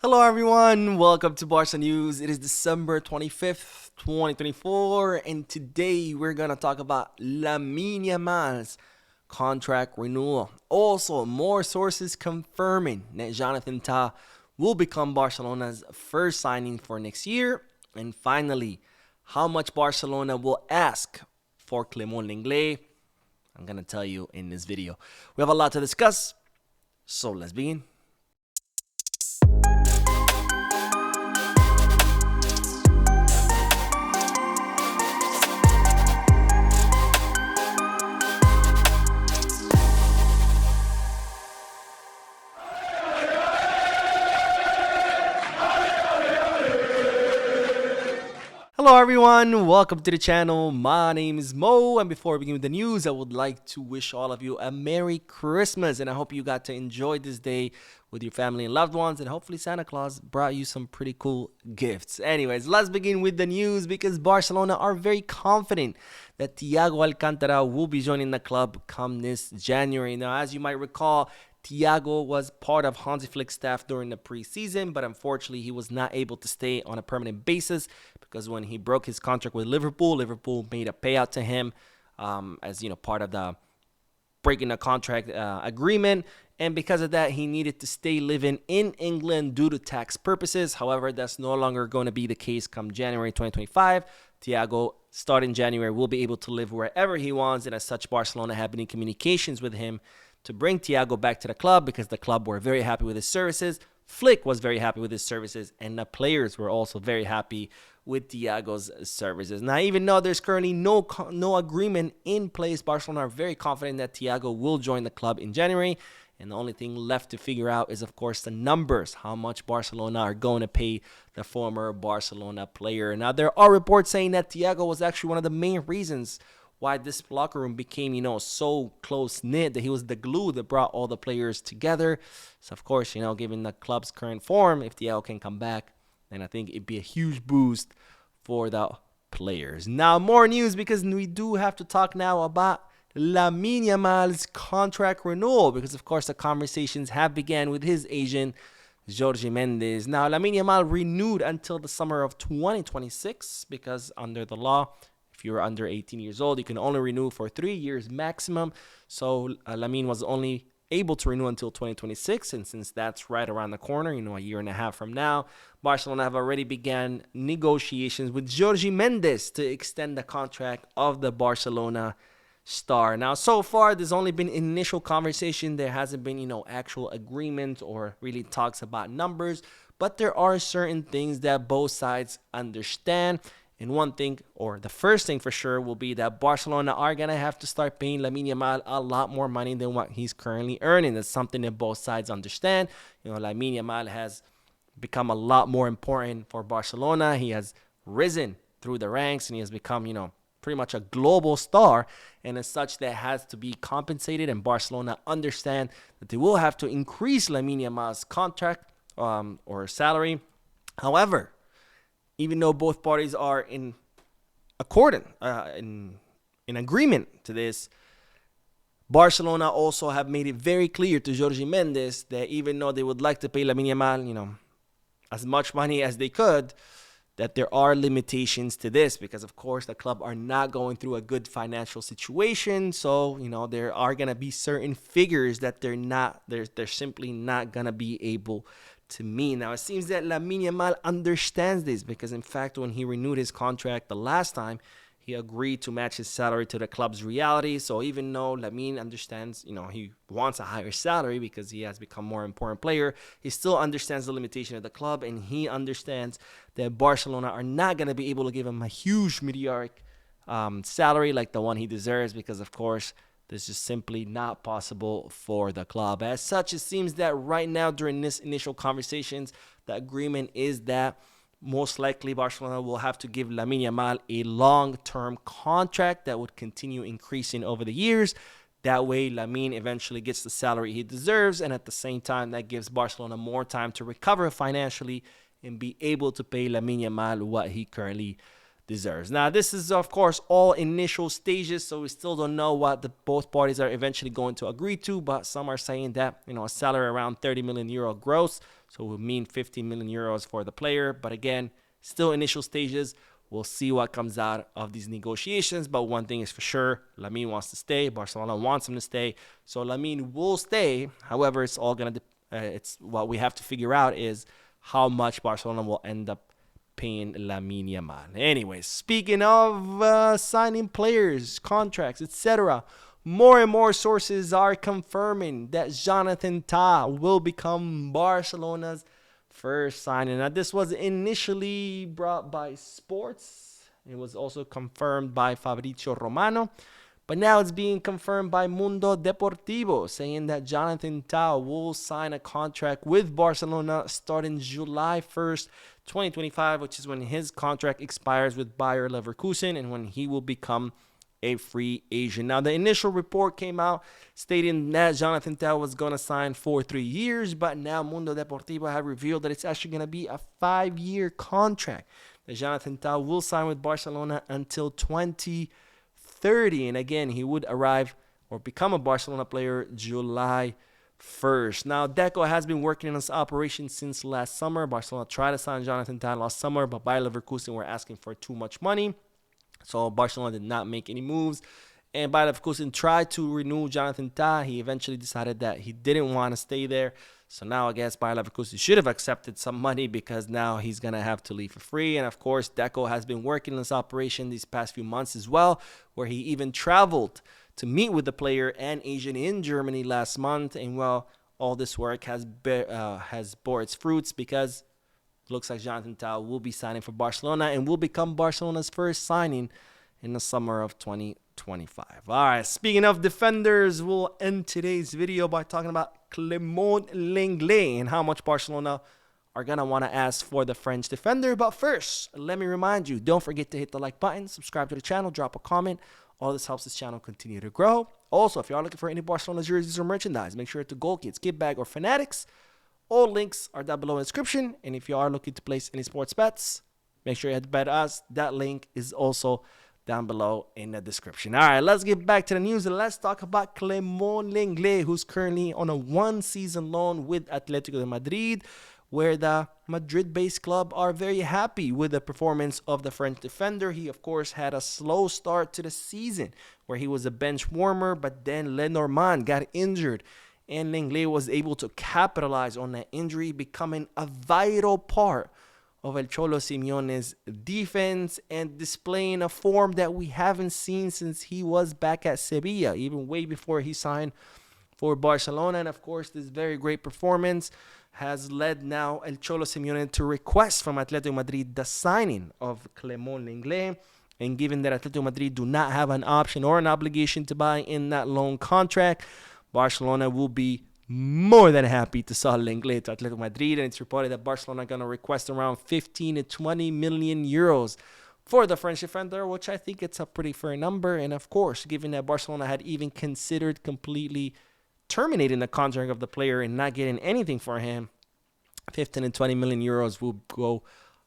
Hello everyone, welcome to Barca News. It is December 25th, 2024, and today we're going to talk about Lamine Yamal's contract renewal. Also, more sources confirming that Jonathan Tah will become Barcelona's first signing for next year. And finally, how much Barcelona will ask for Clement Lenglet. I'm going to tell you in this video. We have a lot to discuss, so let's begin. Hello everyone, welcome to the channel. My name is Mo, and before we begin with the news, I would like to wish all of you a Merry Christmas, and I hope you got to enjoy this day with your family and loved ones, and hopefully Santa Claus brought you some pretty cool gifts. Anyways, let's begin with the news because Barcelona are very confident that Thiago Alcantara will be joining the club come this January. Now, as you might recall, Thiago was part of Hansi Flick's staff during the preseason, but unfortunately he was not able to stay on a permanent basis because when he broke his contract with Liverpool, Liverpool made a payout to him as part of the breaking the contract agreement. And because of that, he needed to stay living in England due to tax purposes. However, that's no longer going to be the case come January 2025. Thiago, starting January, will be able to live wherever he wants. And as such, Barcelona have been in communications with him to bring Thiago back to the club because the club were very happy with his services. Flick was very happy with his services, and the players were also very happy with Thiago's services. Now, even though there's currently no agreement in place, Barcelona are very confident that Thiago will join the club in January. And the only thing left to figure out is, of course, the numbers, how much Barcelona are going to pay the former Barcelona player. Now, there are reports saying that Thiago was actually one of the main reasons why this locker room became, so close-knit, that he was the glue that brought all the players together. So, of course, given the club's current form, if Thiago can come back, then I think it'd be a huge boost for the players. Now, more news because we do have to talk now about Lamine Yamal's contract renewal because, of course, the conversations have begun with his agent, Jorge Mendes. Now, Lamine Yamal renewed until the summer of 2026 because under the law, if you're under 18 years old, you can only renew for 3 years maximum. So Lamine was only able to renew until 2026. And since that's right around the corner, a year and a half from now, Barcelona have already began negotiations with Jorge Mendes to extend the contract of the Barcelona star. Now, so far, there's only been initial conversation. There hasn't been, actual agreement or really talks about numbers. But there are certain things that both sides understand. And one thing, or the first thing for sure, will be that Barcelona are going to have to start paying Lamine Yamal a lot more money than what he's currently earning. That's something that both sides understand. Lamine Yamal has become a lot more important for Barcelona. He has risen through the ranks and he has become, pretty much a global star. And as such, that has to be compensated. And Barcelona understand that they will have to increase Lamine Yamal's contract or salary. However, even though both parties are in accordance, in agreement to this, Barcelona also have made it very clear to Jorge Mendes that even though they would like to pay Lamine Yamal, as much money as they could, that there are limitations to this because, of course, the club are not going through a good financial situation. So, there are going to be certain figures that they're simply not going to be able to meet. Now, it seems that Lamine Yamal understands this because, in fact, when he renewed his contract the last time, he agreed to match his salary to the club's reality. So even though Lamine understands, he wants a higher salary because he has become a more important player, he still understands the limitation of the club, and he understands that Barcelona are not going to be able to give him a huge meteoric salary like the one he deserves because, of course, this is simply not possible for the club. As such, it seems that right now during this initial conversations, the agreement is that most likely Barcelona will have to give Lamine Yamal a long-term contract that would continue increasing over the years. That way, Lamine eventually gets the salary he deserves, and at the same time, that gives Barcelona more time to recover financially and be able to pay Lamine Yamal what he currently deserves. Now, this is, of course, all initial stages, so we still don't know what the both parties are eventually going to agree to, but some are saying that, a salary around 30 million euro gross, so it would mean 15 million euros for the player. But again, still initial stages. We'll see what comes out of these negotiations, but one thing is for sure, Lamine wants to stay. Barcelona wants him to stay, so Lamine will stay. However, it's all gonna it's what we have to figure out is how much Barcelona will end up paying Lamine Yamal. Anyways, speaking of signing players, contracts, etc., more and more sources are confirming that Jonathan Tah will become Barcelona's first signing. Now, this was initially brought by Sports. It was also confirmed by Fabrizio Romano. But now it's being confirmed by Mundo Deportivo, saying that Jonathan Tah will sign a contract with Barcelona starting July 1st, 2025, which is when his contract expires with Bayer Leverkusen and when he will become a free agent. Now, the initial report came out stating that Jonathan Tah was going to sign for 3 years, but now Mundo Deportivo have revealed that it's actually going to be a 5-year contract that Jonathan Tah will sign with Barcelona until 2030. And again, he would arrive or become a Barcelona player July 1st. Now, Deco has been working on this operation since last summer. Barcelona tried to sign Jonathan Tah last summer, but Bayer Leverkusen were asking for too much money. So Barcelona did not make any moves. And Bayer Leverkusen tried to renew Jonathan Tah. He eventually decided that he didn't want to stay there. So now I guess Bayer Leverkusen should have accepted some money because now he's going to have to leave for free. And of course, Deco has been working on this operation these past few months as well, where he even traveled to meet with the player and agent in Germany last month. And well, all this work has bore its fruits because looks like Jonathan Tah will be signing for Barcelona and will become Barcelona's first signing in the summer of 2025. All right, speaking of defenders, we'll end today's video by talking about Clement Lenglet and how much Barcelona are going to want to ask for the French defender. But first, let me remind you, don't forget to hit the like button, subscribe to the channel, drop a comment. All this helps this channel continue to grow. Also, if you are looking for any Barcelona jerseys or merchandise, make sure to Goal Kids, Give Bag, or Fanatics. All links are down below in the description. And if you are looking to place any sports bets, make sure you head to Bet Us. That link is also down below in the description. All right, let's get back to the news and let's talk about Clement Lenglet, who's currently on a 1-season loan with Atletico de Madrid, where the Madrid-based club are very happy with the performance of the French defender. He, of course, had a slow start to the season where he was a bench warmer, but then Lenormand got injured. And Lenglet was able to capitalize on that injury, becoming a vital part of El Cholo Simeone's defense and displaying a form that we haven't seen since he was back at Sevilla, even way before he signed for Barcelona. And of course, this very great performance has led now El Cholo Simeone to request from Atletico Madrid the signing of Clement Lenglet. And given that Atletico Madrid do not have an option or an obligation to buy in that loan contract, Barcelona will be more than happy to sell Lenglet to Atletico Madrid, and it's reported that Barcelona are going to request around 15 to 20 million euros for the French defender, which I think it's a pretty fair number. And of course, given that Barcelona had even considered completely terminating the contract of the player and not getting anything for him, 15 and 20 million euros will go.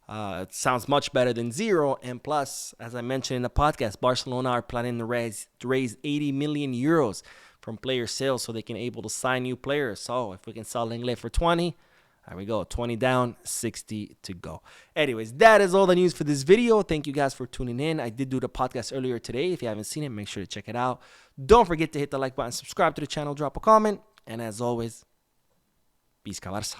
It sounds much better than zero. And plus, as I mentioned in the podcast, Barcelona are planning to raise 80 million euros from player sales so they can able to sign new players. So if we can sell Lenglet for 20, there we go. 20 down, 60 to go. Anyways, that is all the news for this video. Thank you guys for tuning in. I did do the podcast earlier today. If you haven't seen it, make sure to check it out. Don't forget to hit the like button, subscribe to the channel, drop a comment. And as always, peace, Barça.